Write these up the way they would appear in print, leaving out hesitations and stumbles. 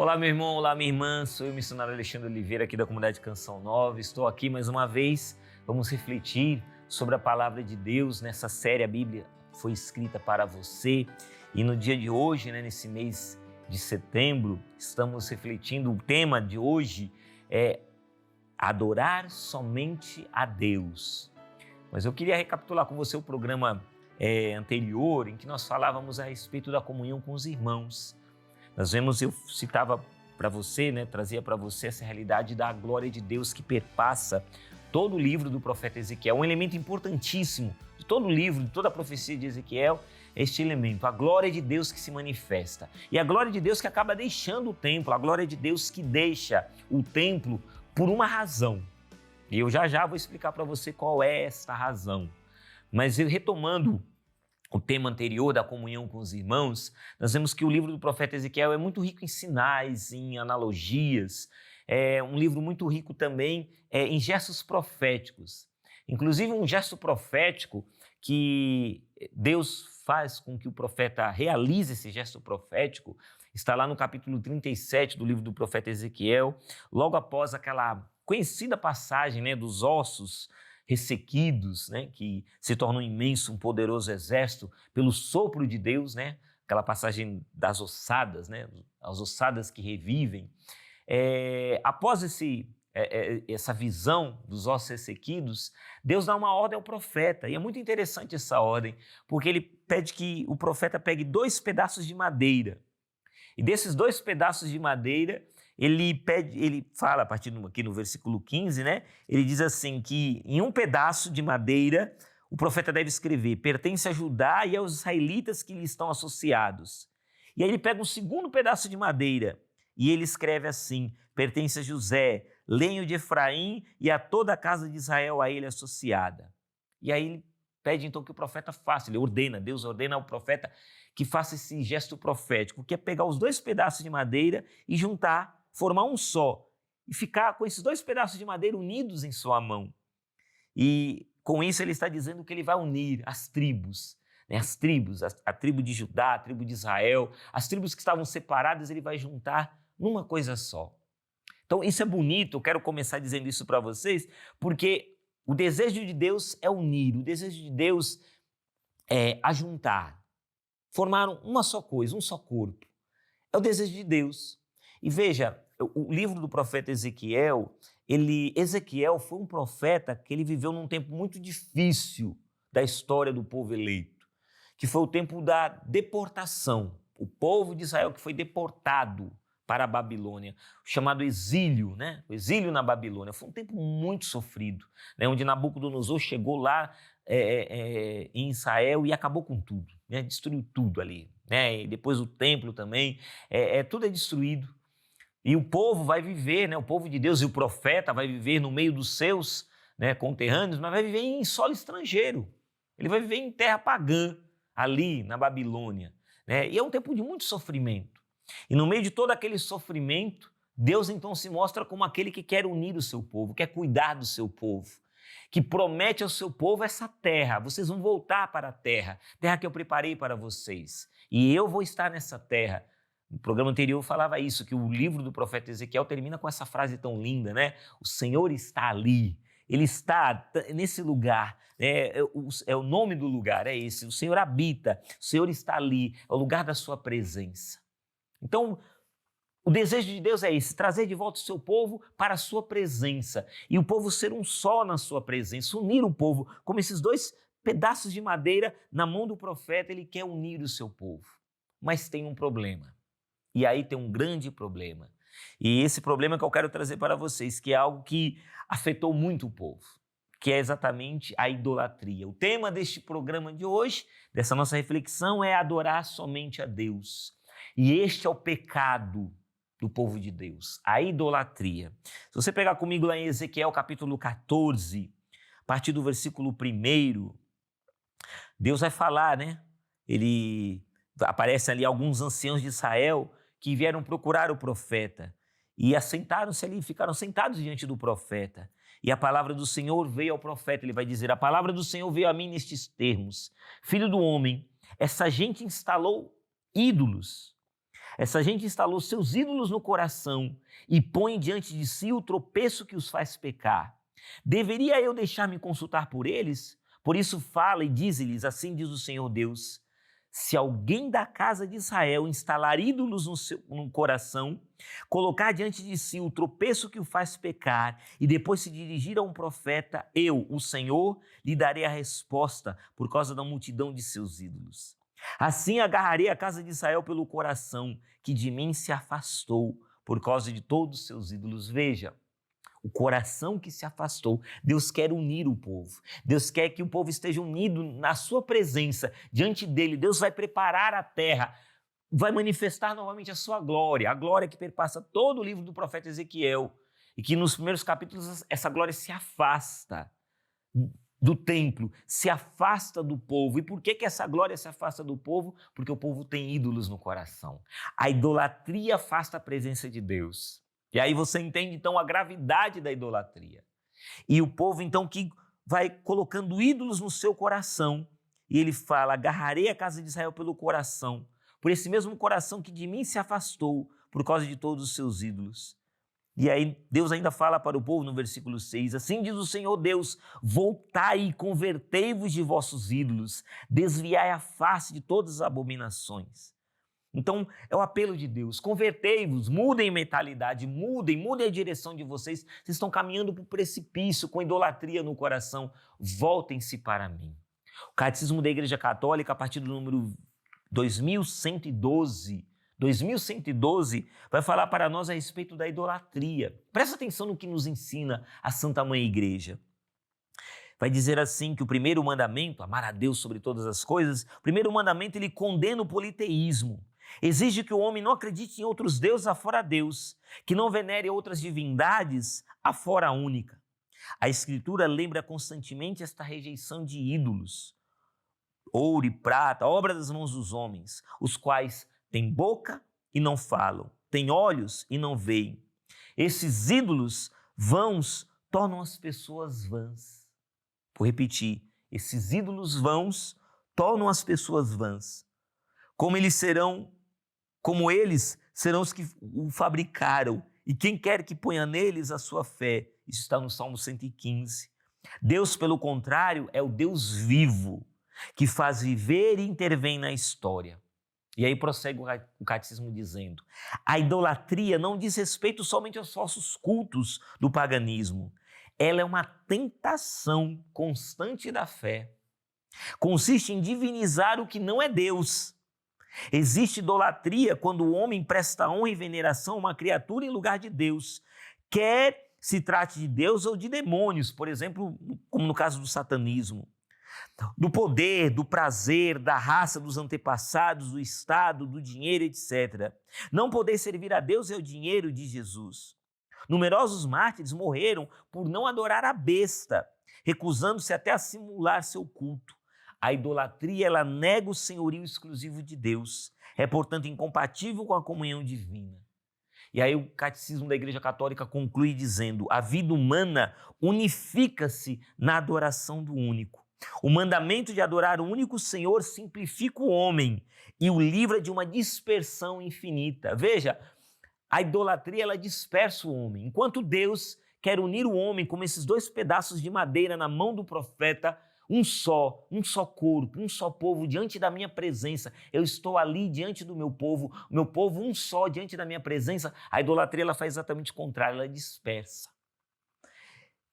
Olá, meu irmão, olá, minha irmã, sou eu, missionário Alexandre Oliveira, aqui da comunidade Canção Nova. Estou aqui mais uma vez, vamos refletir sobre a palavra de Deus nessa série. A Bíblia foi escrita para você e no dia de hoje, nesse mês de setembro, estamos refletindo. O tema de hoje é adorar somente a Deus. Mas eu queria recapitular com você o programa anterior, em que nós falávamos a respeito da comunhão com os irmãos. Nós vemos, eu citava para você, trazia para você essa realidade da glória de Deus que perpassa todo o livro do profeta Ezequiel. Um elemento importantíssimo de todo o livro, de toda a profecia de Ezequiel, é este elemento, a glória de Deus que se manifesta. E a glória de Deus que acaba deixando o templo, a glória de Deus que deixa o templo por uma razão. E eu já vou explicar para você qual é essa razão. Mas eu retomando o tema anterior da comunhão com os irmãos, nós vemos que o livro do profeta Ezequiel é muito rico em sinais, em analogias, é um livro muito rico também em gestos proféticos. Inclusive um gesto profético que Deus faz com que o profeta realize esse gesto profético, está lá no capítulo 37 do livro do profeta Ezequiel, logo após aquela conhecida passagem dos ossos ressequidos, que se torna um imenso, um poderoso exército pelo sopro de Deus, aquela passagem das ossadas, as ossadas que revivem. Após essa visão dos ossos ressequidos, Deus dá uma ordem ao profeta, e é muito interessante essa ordem, porque ele pede que o profeta pegue 2 pedaços de madeira, e desses 2 pedaços de madeira, ele fala, a partir aqui no versículo 15, ele diz assim, que em um pedaço de madeira, o profeta deve escrever, pertence a Judá e aos israelitas que lhe estão associados. E aí ele pega um segundo pedaço de madeira, e ele escreve assim, pertence a José, lenho de Efraim e a toda a casa de Israel a ele associada. E aí ele pede então que o profeta faça, Deus ordena ao profeta que faça esse gesto profético, que é pegar os 2 pedaços de madeira e juntar, formar um só, e ficar com esses 2 pedaços de madeira unidos em sua mão. E com isso ele está dizendo que ele vai unir as tribos, a tribo de Judá, a tribo de Israel, as tribos que estavam separadas, ele vai juntar numa coisa só. Então isso é bonito, eu quero começar dizendo isso para vocês, porque o desejo de Deus é unir, o desejo de Deus é ajuntar, formar uma só coisa, um só corpo. É o desejo de Deus. E veja, o livro do profeta Ezequiel, Ezequiel foi um profeta que ele viveu num tempo muito difícil da história do povo eleito, que foi o tempo da deportação. O povo de Israel que foi deportado para a Babilônia, chamado exílio, o exílio na Babilônia. Foi um tempo muito sofrido, onde Nabucodonosor chegou lá em Israel e acabou com tudo, destruiu tudo ali. E depois o templo também, tudo é destruído. E o povo vai viver, o povo de Deus e o profeta vai viver no meio dos seus conterrâneos, mas vai viver em solo estrangeiro. Ele vai viver em terra pagã, ali na Babilônia. E é um tempo de muito sofrimento. E no meio de todo aquele sofrimento, Deus então se mostra como aquele que quer unir o seu povo, quer cuidar do seu povo, que promete ao seu povo essa terra. Vocês vão voltar para a terra que eu preparei para vocês. E eu vou estar nessa terra. No programa anterior eu falava isso, que o livro do profeta Ezequiel termina com essa frase tão linda, O Senhor está ali, Ele está nesse lugar, é o nome do lugar, é esse, o Senhor habita, o Senhor está ali, é o lugar da sua presença. Então, o desejo de Deus é esse, trazer de volta o seu povo para a sua presença, e o povo ser um só na sua presença, unir o povo, como esses 2 pedaços de madeira na mão do profeta, ele quer unir o seu povo. Mas tem um problema. E aí tem um grande problema. E esse problema que eu quero trazer para vocês, que é algo que afetou muito o povo, que é exatamente a idolatria. O tema deste programa de hoje, dessa nossa reflexão, é adorar somente a Deus. E este é o pecado do povo de Deus, a idolatria. Se você pegar comigo lá em Ezequiel capítulo 14, a partir do versículo 1, Deus vai falar, Ele aparece ali alguns anciãos de Israel que vieram procurar o profeta e assentaram-se ali, ficaram sentados diante do profeta. E a palavra do Senhor veio ao profeta, ele vai dizer, a palavra do Senhor veio a mim nestes termos. Filho do homem, essa gente instalou ídolos. Essa gente instalou seus ídolos no coração e põe diante de si o tropeço que os faz pecar. Deveria eu deixar-me consultar por eles? Por isso fala e diz-lhes, assim diz o Senhor Deus: se alguém da casa de Israel instalar ídolos no coração, colocar diante de si o tropeço que o faz pecar e depois se dirigir a um profeta, eu, o Senhor, lhe darei a resposta por causa da multidão de seus ídolos. Assim agarrarei a casa de Israel pelo coração, que de mim se afastou por causa de todos os seus ídolos. Veja, o coração que se afastou. Deus quer unir o povo. Deus quer que o povo esteja unido na sua presença, diante dele. Deus vai preparar a terra, vai manifestar novamente a sua glória, a glória que perpassa todo o livro do profeta Ezequiel, e que nos primeiros capítulos essa glória se afasta do templo, se afasta do povo. E por que essa glória se afasta do povo? Porque o povo tem ídolos no coração. A idolatria afasta a presença de Deus. E aí você entende, então, a gravidade da idolatria. E o povo, então, que vai colocando ídolos no seu coração, e ele fala: agarrarei a casa de Israel pelo coração, por esse mesmo coração que de mim se afastou, por causa de todos os seus ídolos. E aí Deus ainda fala para o povo no versículo 6, assim diz o Senhor Deus: voltai e convertei-vos de vossos ídolos, desviai a face de todas as abominações. Então, é o apelo de Deus: convertei-vos, mudem a mentalidade, mudem a direção de vocês. Vocês estão caminhando para o precipício com idolatria no coração. Voltem-se para mim. O Catecismo da Igreja Católica, a partir do número 2112, vai falar para nós a respeito da idolatria. Presta atenção no que nos ensina a Santa Mãe Igreja. Vai dizer assim que o primeiro mandamento, amar a Deus sobre todas as coisas, o primeiro mandamento ele condena o politeísmo. Exige que o homem não acredite em outros deuses afora Deus, que não venere outras divindades afora a única. A Escritura lembra constantemente esta rejeição de ídolos, ouro e prata, obra das mãos dos homens, os quais têm boca e não falam, têm olhos e não veem. Esses ídolos vãos tornam as pessoas vãs. Vou repetir, esses ídolos vãos tornam as pessoas vãs. Como eles serão os que o fabricaram, e quem quer que ponha neles a sua fé. Isso está no Salmo 115. Deus, pelo contrário, é o Deus vivo, que faz viver e intervém na história. E aí prossegue o catecismo dizendo: a idolatria não diz respeito somente aos falsos cultos do paganismo. Ela é uma tentação constante da fé. Consiste em divinizar o que não é Deus. Existe idolatria quando o homem presta honra e veneração a uma criatura em lugar de Deus, quer se trate de Deus ou de demônios, por exemplo, como no caso do satanismo. Do poder, do prazer, da raça dos antepassados, do Estado, do dinheiro, etc. Não poder servir a Deus é o dinheiro de Jesus. Numerosos mártires morreram por não adorar a besta, recusando-se até a simular seu culto. A idolatria, ela nega o senhorio exclusivo de Deus. É, portanto, incompatível com a comunhão divina. E aí o Catecismo da Igreja Católica conclui dizendo: a vida humana unifica-se na adoração do único. O mandamento de adorar o único Senhor simplifica o homem e o livra de uma dispersão infinita. Veja, a idolatria ela dispersa o homem, enquanto Deus quer unir o homem como esses dois pedaços de madeira na mão do profeta, um só corpo, um só povo diante da minha presença. Eu estou ali diante do meu povo um só diante da minha presença. A idolatria ela faz exatamente o contrário, ela dispersa.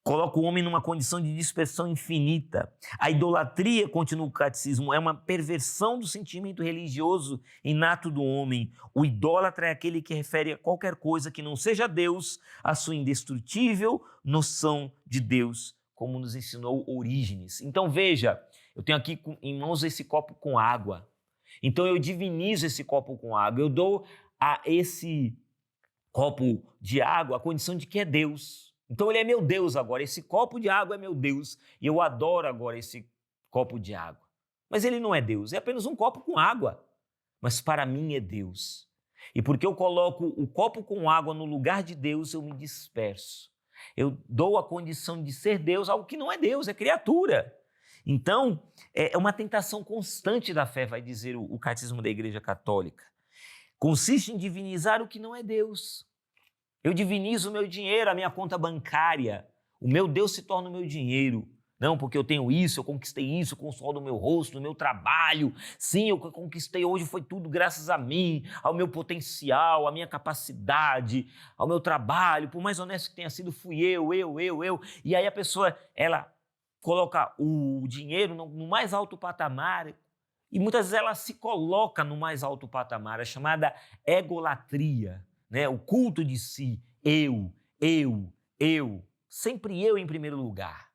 Coloca o homem numa condição de dispersão infinita. A idolatria, continua o catecismo, é uma perversão do sentimento religioso inato do homem. O idólatra é aquele que refere a qualquer coisa que não seja Deus, a sua indestrutível noção de Deus, como nos ensinou Orígenes. Então veja, eu tenho aqui em mãos esse copo com água. Então eu divinizo esse copo com água. Eu dou a esse copo de água a condição de que é Deus. Então ele é meu Deus agora, esse copo de água é meu Deus e eu adoro agora esse copo de água. Mas ele não é Deus, é apenas um copo com água, mas para mim é Deus. E porque eu coloco o copo com água no lugar de Deus, eu me disperso. Eu dou a condição de ser Deus, algo que não é Deus, é criatura. Então, é uma tentação constante da fé, vai dizer o Catecismo da Igreja Católica. consiste em divinizar o que não é Deus. Eu divinizo o meu dinheiro, a minha conta bancária. O meu Deus se torna o meu dinheiro. Não, porque eu tenho isso, eu conquistei isso com o suor do meu rosto, no meu trabalho. Sim, eu conquistei hoje, foi tudo graças a mim, ao meu potencial, à minha capacidade, ao meu trabalho. Por mais honesto que tenha sido, fui eu. E aí a pessoa, ela coloca o dinheiro no mais alto patamar e muitas vezes ela se coloca no mais alto patamar, a chamada egolatria, né? O culto de si, eu, sempre eu em primeiro lugar.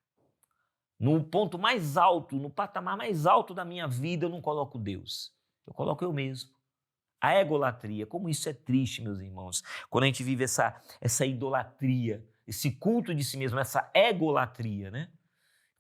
No ponto mais alto, no patamar mais alto da minha vida, eu não coloco Deus, eu coloco eu mesmo. A egolatria, como isso é triste, meus irmãos, quando a gente vive essa idolatria, esse culto de si mesmo, essa egolatria, né?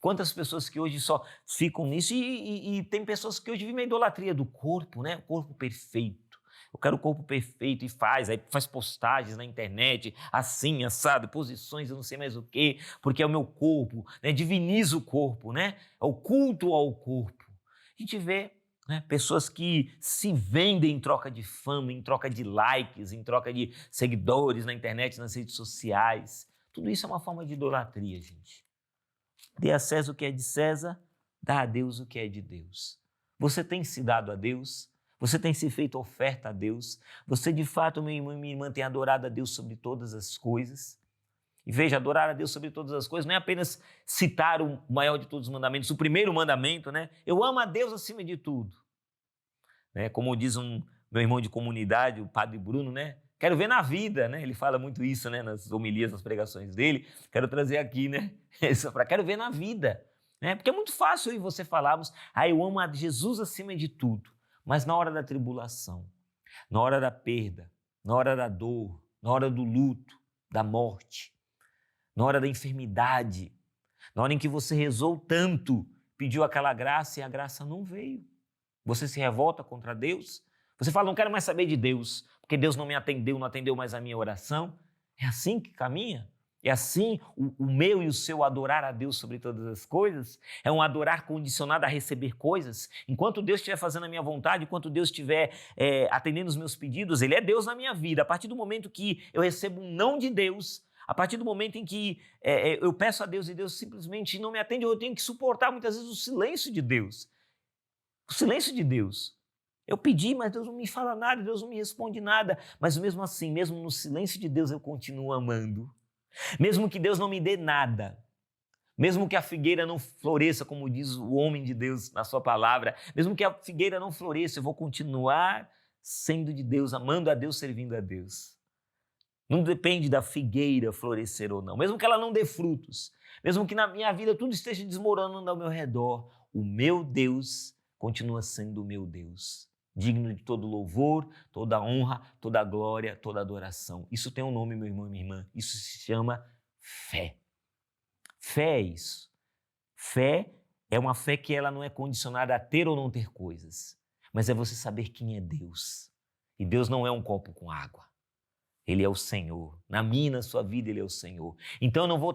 Quantas pessoas que hoje só ficam nisso e tem pessoas que hoje vivem a idolatria do corpo, né? O corpo perfeito. Eu quero o corpo perfeito e aí faz postagens na internet, assim, assado, posições, eu não sei mais o quê, porque é o meu corpo, né? Diviniza o corpo, né? É o culto ao corpo. A gente vê, né, pessoas que se vendem em troca de fama, em troca de likes, em troca de seguidores na internet, nas redes sociais. Tudo isso é uma forma de idolatria, gente. Dê a César o que é de César, dá a Deus o que é de Deus. Você tem se dado a Deus? Você tem se feito oferta a Deus? Você, de fato, meu irmão e minha irmã, tem adorado a Deus sobre todas as coisas? E veja, adorar a Deus sobre todas as coisas não é apenas citar o maior de todos os mandamentos, o primeiro mandamento, né? Eu amo a Deus acima de tudo. Né? Como diz meu irmão de comunidade, o padre Bruno, né? Quero ver na vida, né? Ele fala muito isso, né? Nas homilias, nas pregações dele. Quero trazer aqui, né? Quero ver na vida, né? Porque é muito fácil eu e você falarmos, eu amo a Jesus acima de tudo. Mas na hora da tribulação, na hora da perda, na hora da dor, na hora do luto, da morte, na hora da enfermidade, na hora em que você rezou tanto, pediu aquela graça e a graça não veio. Você se revolta contra Deus? Você fala, não quero mais saber de Deus, porque Deus não me atendeu, não atendeu mais a minha oração. É assim que caminha? É assim o meu e o seu adorar a Deus sobre todas as coisas? É um adorar condicionado a receber coisas? Enquanto Deus estiver fazendo a minha vontade, enquanto Deus estiver atendendo os meus pedidos, Ele é Deus na minha vida. A partir do momento que eu recebo um não de Deus, a partir do momento em que eu peço a Deus e Deus simplesmente não me atende, eu tenho que suportar muitas vezes o silêncio de Deus. O silêncio de Deus. Eu pedi, mas Deus não me fala nada, Deus não me responde nada. Mas mesmo assim, mesmo no silêncio de Deus, eu continuo amando. Mesmo que Deus não me dê nada, mesmo que a figueira não floresça, como diz o homem de Deus na sua palavra, mesmo que a figueira não floresça, eu vou continuar sendo de Deus, amando a Deus, servindo a Deus. Não depende da figueira florescer ou não, mesmo que ela não dê frutos, mesmo que na minha vida tudo esteja desmoronando ao meu redor, o meu Deus continua sendo o meu Deus. Digno de todo louvor, toda honra, toda glória, toda adoração. Isso tem um nome, meu irmão e minha irmã. Isso se chama fé. Fé é isso. Fé é uma fé que ela não é condicionada a ter ou não ter coisas, mas é você saber quem é Deus. E Deus não é um copo com água. Ele é o Senhor. Na minha e na sua vida, Ele é o Senhor. Então eu não vou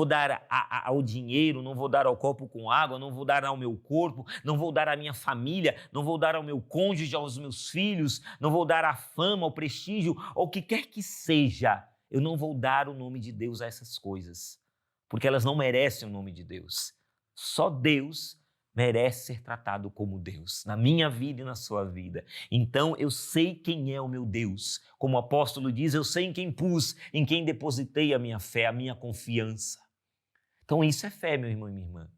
dar ao dinheiro, não vou dar ao copo com água, não vou dar ao meu corpo, não vou dar à minha família, não vou dar ao meu cônjuge, aos meus filhos, não vou dar à fama, ao prestígio, ou o que quer que seja. Eu não vou dar o nome de Deus a essas coisas, porque elas não merecem o nome de Deus. Só Deus merece ser tratado como Deus, na minha vida e na sua vida. Então, eu sei quem é o meu Deus. Como o apóstolo diz, eu sei em quem pus, em quem depositei a minha fé, a minha confiança. Então, isso é fé, meu irmão e minha irmã.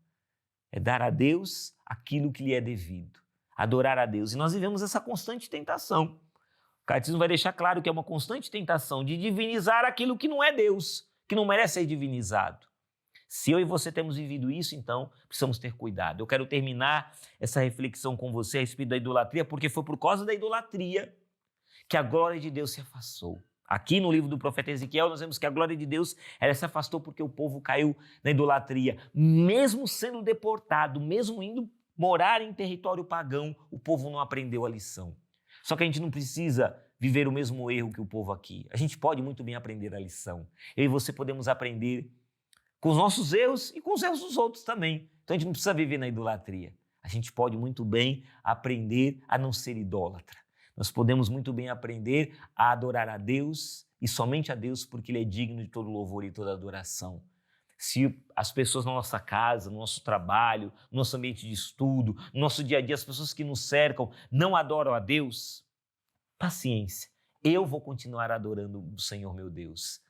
É dar a Deus aquilo que lhe é devido. Adorar a Deus. E nós vivemos essa constante tentação. O Catecismo vai deixar claro que é uma constante tentação de divinizar aquilo que não é Deus, que não merece ser divinizado. Se eu e você temos vivido isso, então precisamos ter cuidado. Eu quero terminar essa reflexão com você a respeito da idolatria, porque foi por causa da idolatria que a glória de Deus se afastou. Aqui no livro do profeta Ezequiel, nós vemos que a glória de Deus ela se afastou porque o povo caiu na idolatria. Mesmo sendo deportado, mesmo indo morar em território pagão, o povo não aprendeu a lição. Só que a gente não precisa viver o mesmo erro que o povo aqui. A gente pode muito bem aprender a lição. Eu e você podemos aprender com os nossos erros e com os erros dos outros também. Então a gente não precisa viver na idolatria. A gente pode muito bem aprender a não ser idólatra. Nós podemos muito bem aprender a adorar a Deus e somente a Deus, porque Ele é digno de todo louvor e toda adoração. Se as pessoas na nossa casa, no nosso trabalho, no nosso ambiente de estudo, no nosso dia a dia, as pessoas que nos cercam não adoram a Deus, paciência, eu vou continuar adorando o Senhor meu Deus.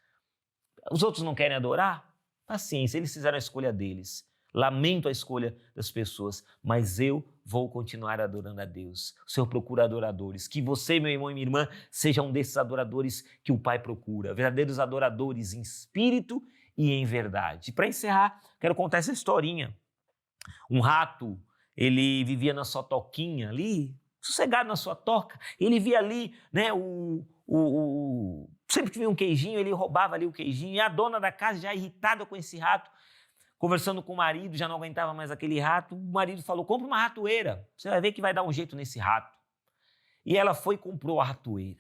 Os outros não querem adorar? Paciência, eles fizeram a escolha deles. Lamento a escolha das pessoas, mas eu vou continuar adorando a Deus. O Senhor procura adoradores. Que você, meu irmão e minha irmã, sejam desses adoradores que o Pai procura. Verdadeiros adoradores em espírito e em verdade. Para encerrar, quero contar essa historinha. Um rato, ele vivia na sua toquinha ali, sossegado na sua toca. Ele via ali, né, sempre que via um queijinho, ele roubava ali o queijinho. E a dona da casa, já irritada com esse rato, conversando com o marido, já não aguentava mais aquele rato, o marido falou, compra uma ratoeira, você vai ver que vai dar um jeito nesse rato. E ela foi e comprou a ratoeira.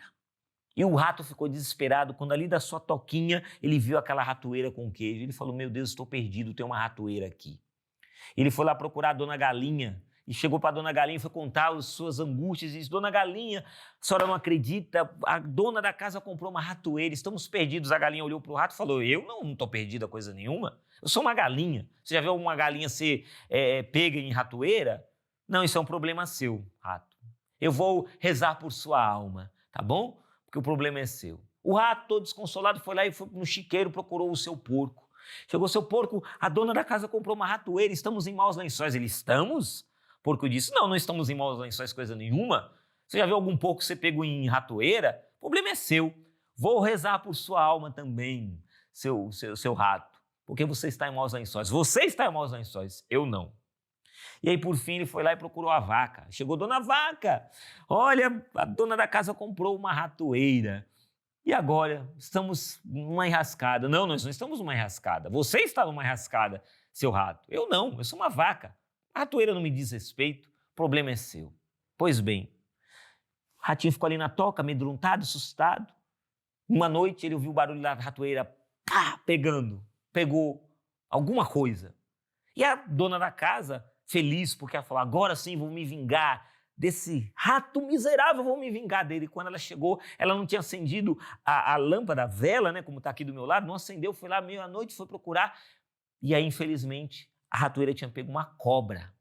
E o rato ficou desesperado quando ali da sua toquinha ele viu aquela ratoeira com queijo. Ele falou, meu Deus, estou perdido, tem uma ratoeira aqui. Ele foi lá procurar a dona Galinha e chegou para a dona Galinha e foi contar as suas angústias e disse, dona Galinha, a senhora não acredita, a dona da casa comprou uma ratoeira, estamos perdidos. A galinha olhou para o rato e falou, eu não estou perdida coisa nenhuma, eu sou uma galinha. Você já viu uma galinha ser pega em ratoeira? Não, isso é um problema seu, rato. Eu vou rezar por sua alma, tá bom? Porque o problema é seu. O rato, todo desconsolado, foi lá e foi no chiqueiro, procurou o seu porco. Chegou o seu porco, a dona da casa comprou uma ratoeira, estamos em maus lençóis. Ele, estamos? O porco disse, não estamos em maus lençóis coisa nenhuma. Você já viu algum porco que você pegou em ratoeira? O problema é seu. Vou rezar por sua alma também, seu rato, porque você está em maus lençóis. Você está em maus lençóis, eu não. E aí, por fim, ele foi lá e procurou a vaca. Chegou, dona Vaca, olha, a dona da casa comprou uma ratoeira. E agora, estamos numa enrascada. Não, nós não estamos numa enrascada. Você está numa enrascada, seu rato. Eu não, eu sou uma vaca. A ratoeira não me diz respeito, o problema é seu. Pois bem, o ratinho ficou ali na toca, amedrontado, assustado. Uma noite ele ouviu o barulho da ratoeira pegou alguma coisa. E a dona da casa, feliz, porque ela falou, agora sim vou me vingar desse rato miserável, vou me vingar dele. Quando ela chegou, ela não tinha acendido a lâmpada, a vela, né, como está aqui do meu lado, não acendeu, foi lá meia-noite, foi procurar. E aí, infelizmente, a ratoeira tinha pego uma cobra,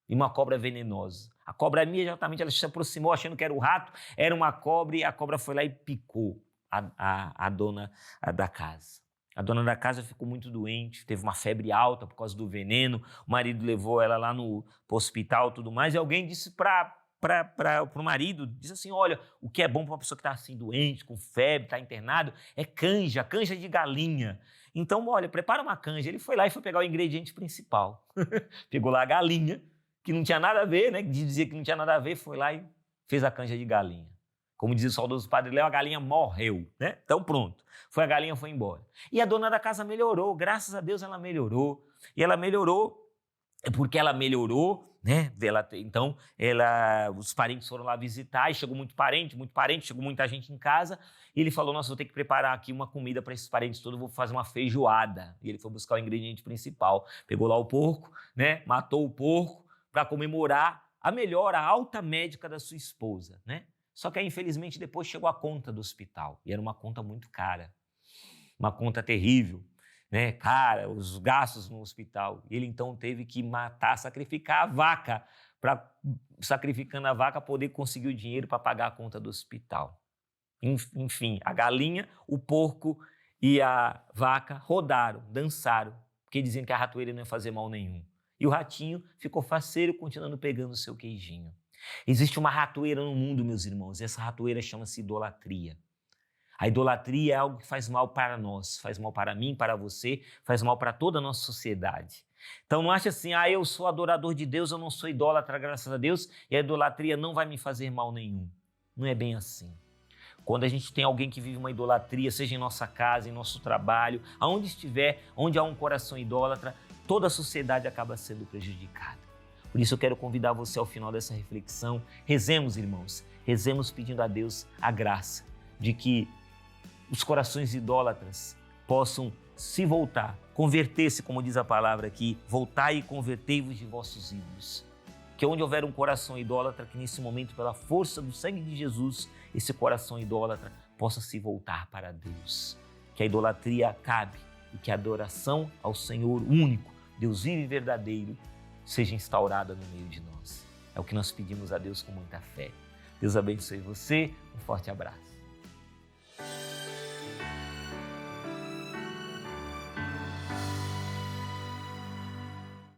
e uma cobra venenosa. A cobra imediatamente ela se aproximou, achando que era o rato, era uma cobra, e a cobra foi lá e picou a dona da casa. A dona da casa ficou muito doente, teve uma febre alta por causa do veneno, o marido levou ela lá no hospital e tudo mais, e alguém disse para o marido, disse assim, olha, o que é bom para uma pessoa que está assim doente, com febre, está internado, é canja de galinha. Então, olha, prepara uma canja. Ele foi lá e foi pegar o ingrediente principal. Pegou lá a galinha, que não tinha nada a ver, né? Dizia que não tinha nada a ver, foi lá e fez a canja de galinha. Como dizia o saudoso Padre Léo, a galinha morreu, né? Então pronto, a galinha foi embora. E a dona da casa melhorou, graças a Deus ela melhorou. E ela melhorou, porque ela melhorou, né? Então, os parentes foram lá visitar e chegou muito parente, chegou muita gente em casa. E ele falou, nossa, vou ter que preparar aqui uma comida para esses parentes todos, vou fazer uma feijoada. E ele foi buscar o ingrediente principal. Pegou lá o porco, né? Matou o porco para comemorar a melhora, a alta médica da sua esposa, né? Só que aí, infelizmente, depois chegou a conta do hospital. E era uma conta muito cara, uma conta terrível, né? Cara, os gastos no hospital. Ele então teve que sacrificar a vaca, sacrificando a vaca, poder conseguir o dinheiro para pagar a conta do hospital. Enfim, a galinha, o porco e a vaca rodaram, dançaram, porque diziam que a ratoeira não ia fazer mal nenhum. E o ratinho ficou faceiro, continuando pegando o seu queijinho. Existe uma ratoeira no mundo, meus irmãos, e essa ratoeira chama-se idolatria. A idolatria é algo que faz mal para nós, faz mal para mim, para você, faz mal para toda a nossa sociedade. Então não ache assim, eu sou adorador de Deus, eu não sou idólatra, graças a Deus, e a idolatria não vai me fazer mal nenhum. Não é bem assim. Quando a gente tem alguém que vive uma idolatria, seja em nossa casa, em nosso trabalho, aonde estiver, onde há um coração idólatra, toda a sociedade acaba sendo prejudicada. Por isso eu quero convidar você ao final dessa reflexão. Rezemos, irmãos, rezemos pedindo a Deus a graça de que os corações idólatras possam se voltar, converter-se, como diz a palavra aqui, voltai e convertei-vos de vossos ídolos. Que onde houver um coração idólatra, que nesse momento, pela força do sangue de Jesus, esse coração idólatra possa se voltar para Deus. Que a idolatria acabe e que a adoração ao Senhor único, Deus vivo e verdadeiro, seja instaurada no meio de nós. É o que nós pedimos a Deus com muita fé. Deus abençoe você, um forte abraço.